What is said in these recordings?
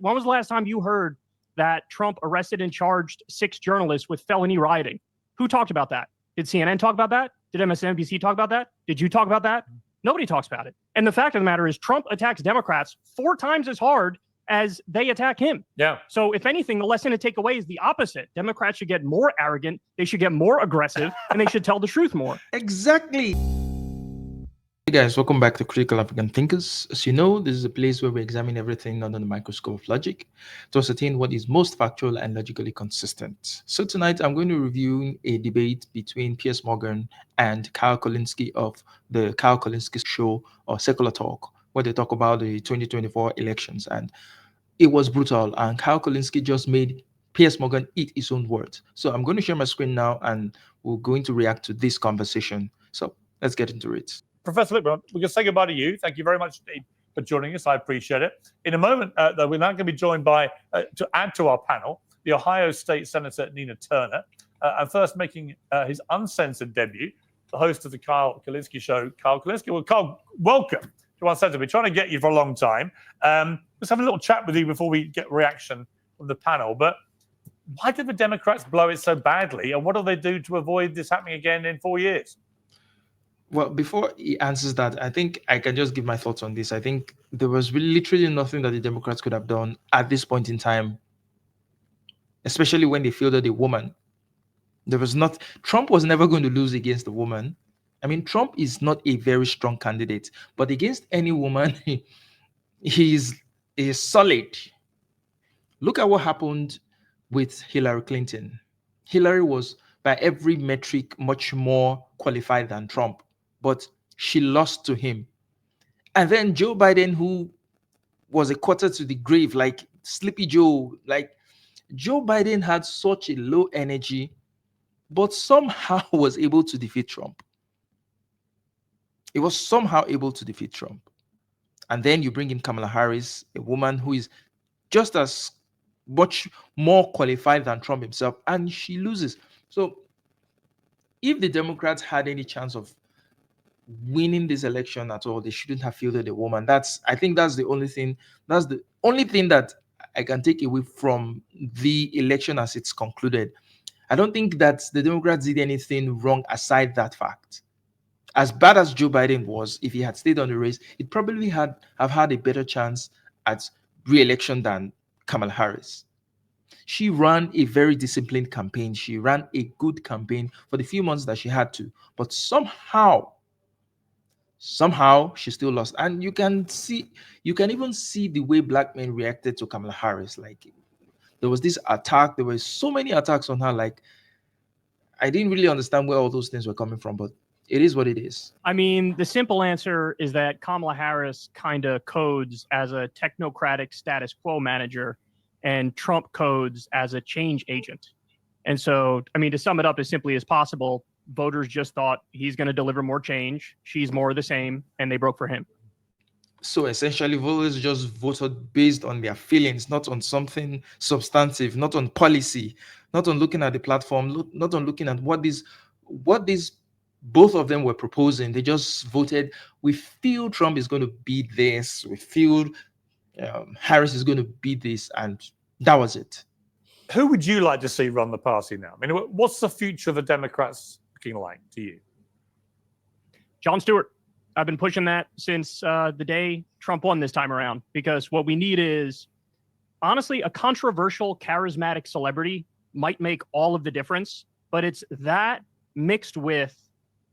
When was the last time you heard that Trump arrested and charged 6 journalists with felony rioting? Who talked about that? Did CNN talk about that? Did MSNBC talk about that? Did you talk about that? Nobody talks about it. And the fact of the matter is Trump attacks Democrats 4 times as hard as they attack him. Yeah. So if anything, the lesson to take away is the opposite. Democrats should get more arrogant, they should get more aggressive, and they should tell the truth more. Exactly. Hey guys, welcome back to Critical African Thinkers. As you know, this is a place where we examine everything under the microscope of logic to ascertain what is most factual and logically consistent. So tonight I'm going to review a debate between Piers Morgan and Kyle Kulinski of the Kyle Kulinski Show or Secular Talk, where they talk about the 2024 elections. And it was brutal, and Kyle Kulinski just made Piers Morgan eat his own words. So I'm going to share my screen now and we're going to react to this conversation. So let's get into it. Professor Lippman, we're going to say goodbye to you. Thank you very much for joining us. I appreciate it. In a moment, though, we're now going to be joined by, to add to our panel, the Ohio State Senator Nina Turner, and first making his uncensored debut, the host of the Kyle Kulinski Show, Kyle Kulinski. Well, Kyle, welcome to Uncensored. We're trying to get you for a long time. Let's have a little chat with you before we get reaction from the panel. But why did the Democrats blow it so badly, and what do they do to avoid this happening again in 4 years? Well, before he answers that, I think I can just give my thoughts on this. I think there was really literally nothing that the Democrats could have done at this point in time, especially when they fielded a woman. There was not, Trump was never going to lose against a woman. I mean, Trump is not a very strong candidate, but against any woman, he's solid. Look at what happened with Hillary Clinton. Hillary was, by every metric, much more qualified than Trump, but she lost to him. And then Joe Biden, who was a quarter to the grave, like Sleepy Joe, like Joe Biden had such a low energy, but somehow was able to defeat Trump. He was somehow able to defeat Trump. And then you bring in Kamala Harris, a woman who is just as much more qualified than Trump himself, and she loses. So if the Democrats had any chance of winning this election at all, they shouldn't have fielded a woman. I think that's the only thing. That's the only thing that I can take away from the election as it's concluded. I don't think that the Democrats did anything wrong aside that fact. As bad as Joe Biden was, if he had stayed on the race, it probably have had a better chance at re-election than Kamala Harris. She ran a very disciplined campaign. She ran a good campaign for the few months that she had to, but somehow she still lost. And you can even see the way black men reacted to Kamala Harris. Like, there was this attack. There were so many attacks on her. Like, I didn't really understand where all those things were coming from, but it is what it is. I mean, the simple answer is that Kamala Harris kind of codes as a technocratic status quo manager, and Trump codes as a change agent. And so, I mean, to sum it up as simply as possible, voters just thought he's going to deliver more change, she's more of the same, and they broke for him. So essentially, voters just voted based on their feelings, not on something substantive, not on policy, not on looking at the platform, not on looking at what these both of them were proposing. They just voted, we feel Trump is going to be this, we feel Harris is going to be this, and that was it. Who would you like to see run the party now? I mean, what's the future of the Democrats looking like to you? Jon Stewart. I've been pushing that since the day Trump won this time around, because what we need is, honestly, a controversial, charismatic celebrity might make all of the difference, but it's that mixed with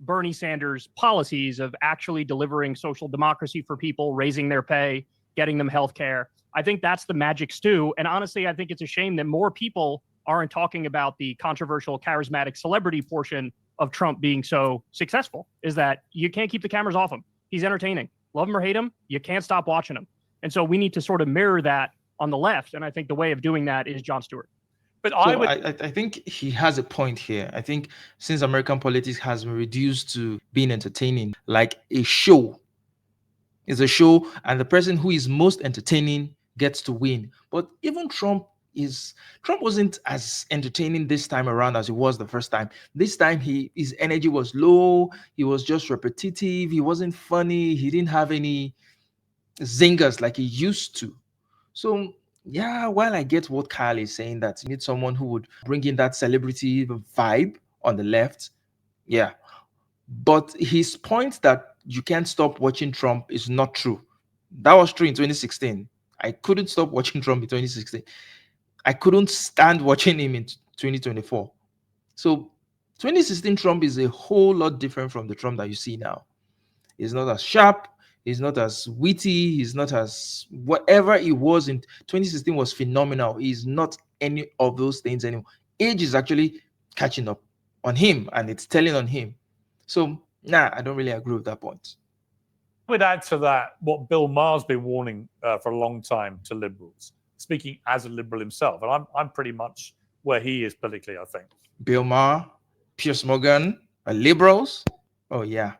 Bernie Sanders' policies of actually delivering social democracy for people, raising their pay, getting them health care. I think that's the magic stew. And honestly, I think it's a shame that more people aren't talking about the controversial, charismatic celebrity portion of Trump being so successful, is that you can't keep the cameras off him. He's entertaining. Love him or hate him, you can't stop watching him. And so we need to sort of mirror that on the left. And I think the way of doing that is Jon Stewart. But I think he has a point here. I think since American politics has been reduced to being entertaining, like a show is a show, and the person who is most entertaining gets to win. But even Trump wasn't as entertaining this time around as he was the first time. This time his energy was low, he was just repetitive, he wasn't funny, he didn't have any zingers like he used to. So Yeah, while I get what Kyle is saying, that you need someone who would bring in that celebrity vibe on the left. Yeah. But his point that you can't stop watching Trump is not true. That was true in 2016. I couldn't stop watching Trump in 2016. I couldn't stand watching him in 2024. So 2016 Trump is a whole lot different from the Trump that you see now. He's not as sharp. He's not as witty. He's not as whatever he was in 2016 was phenomenal. He's not any of those things anymore. Age is actually catching up on him and it's telling on him. So, nah, I don't really agree with that point. I would add to that what Bill Maher's been warning for a long time to liberals, speaking as a liberal himself. And I'm pretty much where he is politically, I think. Bill Maher, Piers Morgan are liberals. Oh, yeah.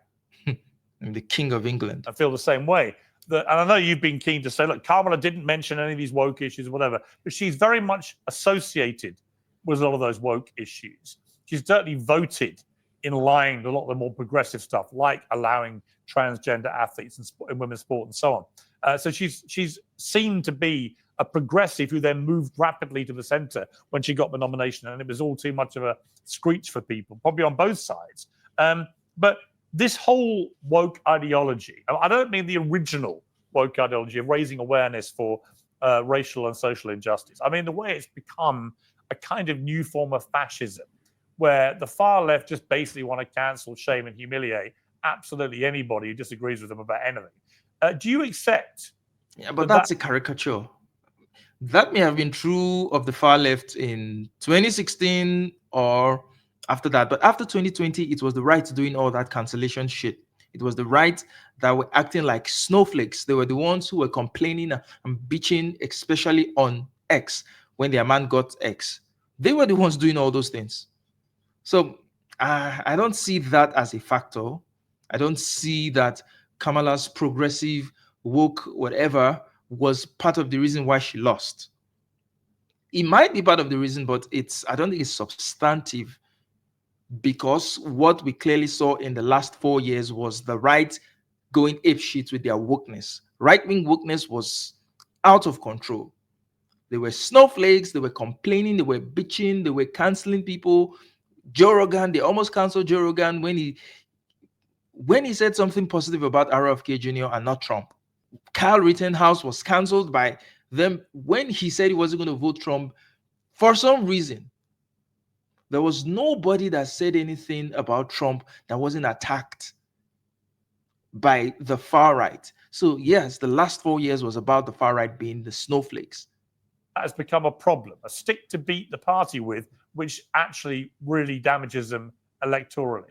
I'm the king of England. I feel the same way. And I know you've been keen to say, look, Kamala didn't mention any of these woke issues or whatever, but she's very much associated with a lot of those woke issues. She's certainly voted in line with a lot of the more progressive stuff, like allowing transgender athletes in women's sport and so on. So she's seen to be a progressive who then moved rapidly to the center when she got the nomination, and it was all too much of a screech for people, probably on both sides. But this whole woke ideology, I don't mean the original woke ideology of raising awareness for racial and social injustice. I mean the way it's become a kind of new form of fascism, where the far left just basically want to cancel, shame, and humiliate absolutely anybody who disagrees with them about anything. Do you accept? Yeah, but that's a caricature. That may have been true of the far left in 2016 or after that. But after 2020, it was the right doing all that cancellation shit. It was the right that were acting like snowflakes. They were the ones who were complaining and bitching, especially on X, when their man got X. They were the ones doing all those things. So I don't see that as a factor. I don't see that Kamala's progressive, woke, whatever, was part of the reason why she lost. It might be part of the reason, but I don't think it's substantive, because what we clearly saw in the last 4 years was the right going apeshit with their wokeness. Right-wing wokeness was out of control. They were snowflakes, they were complaining, they were bitching, they were canceling people. Joe Rogan, they almost canceled Joe Rogan when he said something positive about RFK Jr. and not Trump. Kyle Rittenhouse was canceled by them when he said he wasn't going to vote Trump. For some reason, there was nobody that said anything about Trump that wasn't attacked by the far right. So yes, the last 4 years was about the far right being the snowflakes. That has become a problem, a stick to beat the party with, which actually really damages them electorally.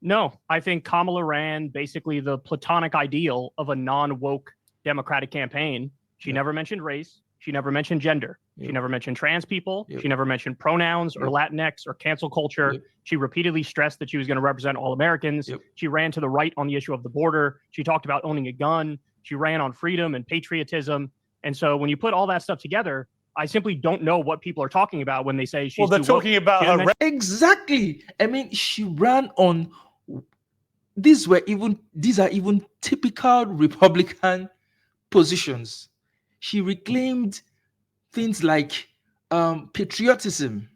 No, I think Kamala ran basically the platonic ideal of a non-woke Democratic campaign. She never mentioned race. She never mentioned gender. She never mentioned trans people. She never mentioned pronouns or Latinx or cancel culture. She repeatedly stressed that she was going to represent all Americans. She ran to the right on the issue of the border. She talked about owning a gun. She ran on freedom and patriotism. And so when you put all that stuff together, I simply don't know what people are talking about when they say she's they're talking about her. Exactly. I mean, she ran on. These are even typical Republican positions. She reclaimed things like patriotism.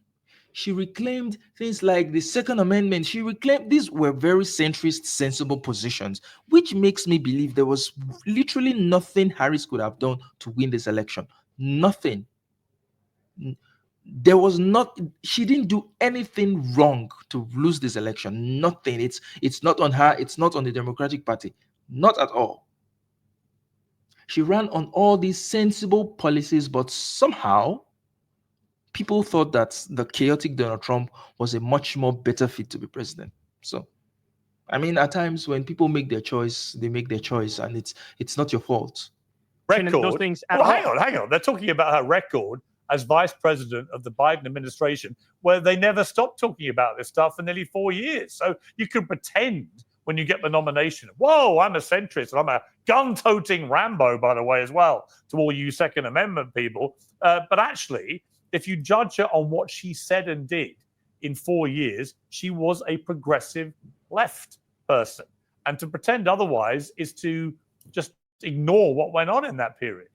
She reclaimed things like the Second Amendment. She reclaimed, these were very centrist, sensible positions, which makes me believe there was literally nothing Harris could have done to win this election. Nothing. There was not, she didn't do anything wrong to lose this election. Nothing. It's not on her, it's not on the Democratic Party. Not at all. She ran on all these sensible policies, but somehow people thought that the chaotic Donald Trump was a much more better fit to be president. So, I mean, at times when people make their choice, they make their choice, and it's not your fault. Record. Those things hang on. They're talking about her record as vice president of the Biden administration, where they never stopped talking about this stuff for nearly 4 years. So you can pretend when you get the nomination, whoa, I'm a centrist, and I'm a gun-toting Rambo, by the way, as well, to all you Second Amendment people. But actually, if you judge her on what she said and did in 4 years, she was a progressive left person. And to pretend otherwise is to just ignore what went on in that period.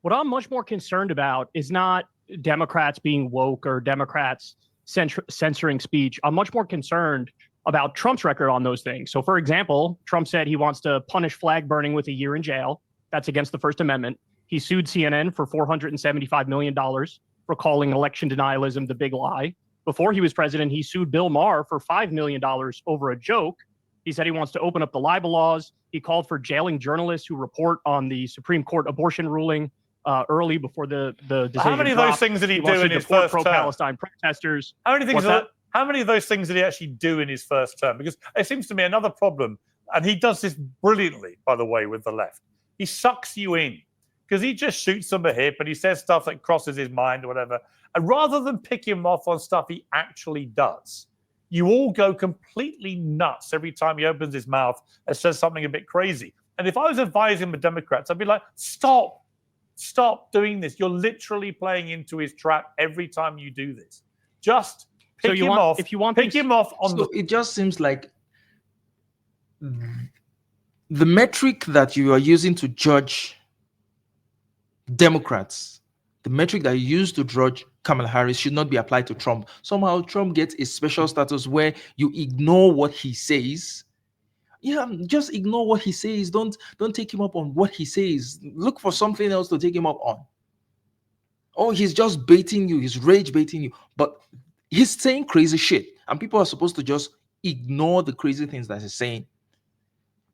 What I'm much more concerned about is not Democrats being woke or Democrats censoring speech. I'm much more concerned about Trump's record on those things. So, for example, Trump said he wants to punish flag burning with a year in jail. That's against the First Amendment. He sued CNN for $475 million for calling election denialism the big lie. Before he was president, he sued Bill Maher for $5 million over a joke. He said he wants to open up the libel laws. He called for jailing journalists who report on the Supreme Court abortion ruling early before the decision. How many of those things did he do in his first term? Pro-Palestine protesters. How many of those things did he actually do in his first term? Because it seems to me another problem, and he does this brilliantly, by the way, with the left. He sucks you in because he just shoots from the hip and he says stuff that crosses his mind or whatever. And rather than pick him off on stuff he actually does, you all go completely nuts every time he opens his mouth and says something a bit crazy. And if I was advising the Democrats, I'd be like, stop doing this. You're literally playing into his trap every time you do this. Just pick him off. If you want, pick him off on the. It just seems like the metric that you are using to judge Democrats, the metric that you use to judge Kamala Harris, should not be applied to Trump. Somehow Trump gets a special status where you ignore what he says. Yeah, just ignore what he says. Don't take him up on what he says. Look for something else to take him up on. Oh, he's just baiting you. He's rage baiting you. But he's saying crazy shit. And people are supposed to just ignore the crazy things that he's saying.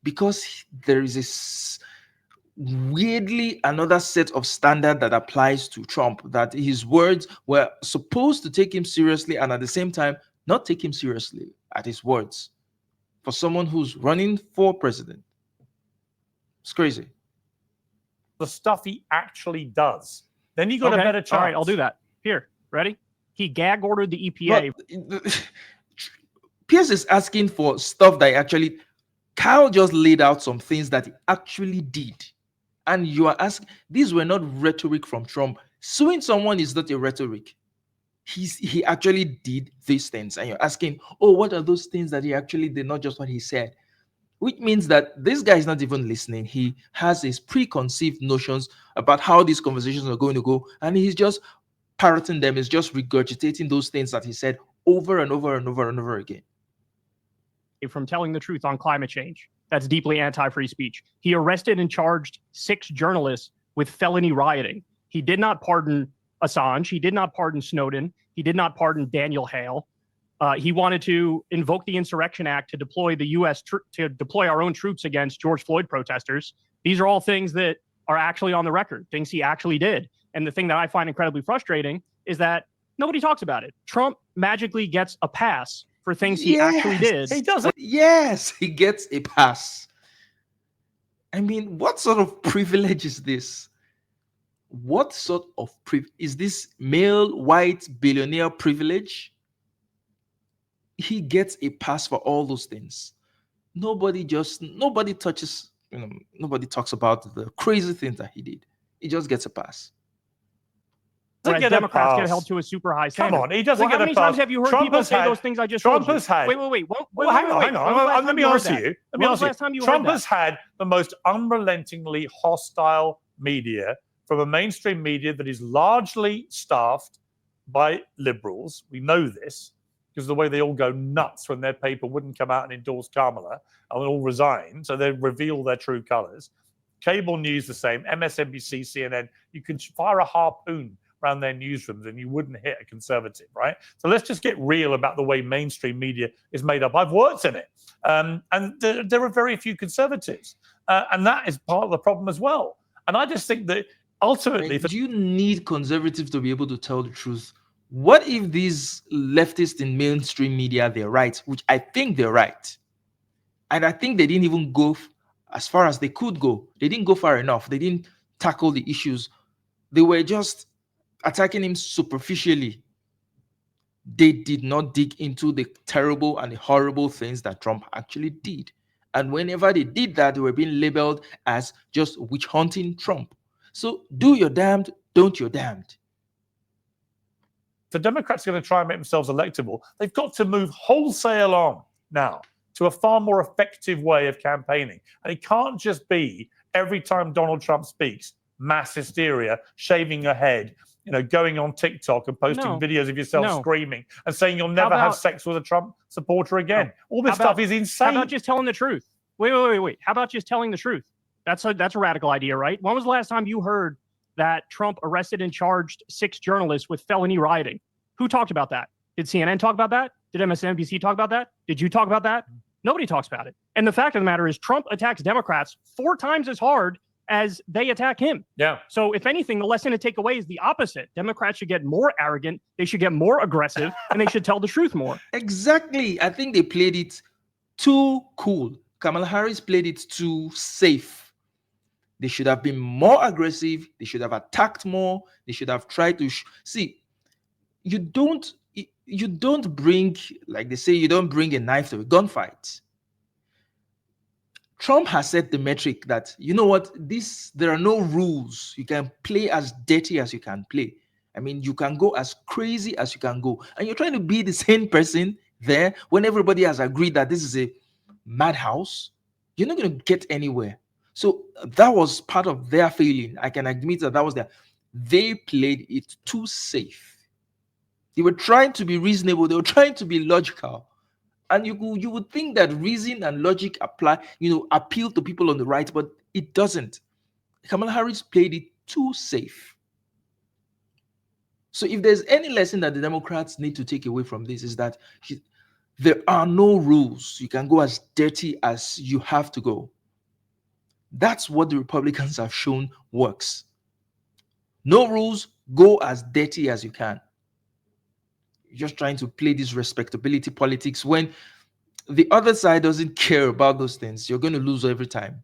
Because there is this weirdly another set of standard that applies to Trump, that his words were supposed to take him seriously and at the same time not take him seriously at his words. For someone who's running for president, it's crazy. The stuff he actually does. Then you got a better chance. All right, I'll do that. Here, ready? He gag ordered the EPA. But Piers is asking for stuff that actually. Kyle just laid out some things that he actually did. And you are asking, these were not rhetoric from Trump. Suing someone is not a rhetoric. He actually did these things. And you're asking, oh, what are those things that he actually did, not just what he said? Which means that this guy is not even listening. He has his preconceived notions about how these conversations are going to go. And he's just parroting them. He's just regurgitating those things that he said over and over and over and over again. From telling the truth on climate change. That's deeply anti-free speech. He arrested and charged 6 journalists with felony rioting. He did not pardon Assange. He did not pardon Snowden. He did not pardon Daniel Hale. He wanted to invoke the Insurrection Act to deploy the U.S. to deploy our own troops against George Floyd protesters. These are all things that are actually on the record, things he actually did. And the thing that I find incredibly frustrating is that nobody talks about it. Trump magically gets a pass for things he actually did. He doesn't. Yes, he gets a pass. I mean, what sort of privilege is this? What sort of is this male white billionaire privilege? He gets a pass for all those things. Nobody touches, nobody talks about the crazy things that he did. He just gets a pass. Democrats get held to a super high standard. Come on, he doesn't get a pass. How many times have you heard people say those things I just told you? Trump has had. Wait. Hang on. Let me answer you. Last time you Trump has had the most unrelentingly hostile media from a mainstream media that is largely staffed by liberals. We know this because the way they all go nuts when their paper wouldn't come out and endorse Kamala and they all resign, so they reveal their true colors. Cable news the same. MSNBC, CNN. You can fire a harpoon around their newsrooms and you wouldn't hit a conservative, right? So let's just get real about the way mainstream media is made up. I've worked in it. And there are very few conservatives. And that is part of the problem as well. And I just think that ultimately... Do you need conservatives to be able to tell the truth? What if these leftists in mainstream media, they're right, which I think they're right. And I think they didn't even go as far as they could go. They didn't go far enough. They didn't tackle the issues. They were just attacking him superficially. They did not dig into the terrible and the horrible things that Trump actually did. And whenever they did that, they were being labeled as just witch hunting Trump. So do your damned, don't your damned. The Democrats are going to try and make themselves electable. They've got to move wholesale on now to a far more effective way of campaigning. And it can't just be every time Donald Trump speaks, mass hysteria, shaving your head, going on TikTok and posting videos of yourself screaming and saying you'll never have sex with a Trump supporter again. All this stuff is insane. How about just telling the truth? Wait. How about just telling the truth? That's a radical idea, right? When was the last time you heard that Trump arrested and charged 6 journalists with felony rioting? Who talked about that? Did CNN talk about that? Did MSNBC talk about that? Did you talk about that? Nobody talks about it. And the fact of the matter is Trump attacks Democrats 4 times as hard as they attack him. Yeah. So if anything, the lesson to take away is the opposite. Democrats should get more arrogant. They should get more aggressive, and they should tell the truth more. Exactly. I think they played it too cool. Kamala Harris played it too safe. They should have been more aggressive. They should have attacked more. They should have tried to see. You don't bring, like they say, you don't bring a knife to a gunfight. Trump has set the metric that, you know what, there are no rules. You can play as dirty as you can play. I mean, you can go as crazy as you can go. And you're trying to be the same person there when everybody has agreed that this is a madhouse. You're not going to get anywhere. So that was part of their failing. I can admit that was they played it too safe. They were trying to be reasonable. They were trying to be logical. And you would think that reason and logic appeal to people on the right, but it doesn't. Kamala Harris played it too safe. So if there's any lesson that the Democrats need to take away from this is that there are no rules. You can go as dirty as you have to go. That's what the Republicans have shown works. No rules, go as dirty as you can. You're just trying to play this respectability politics when the other side doesn't care about those things. You're going to lose every time.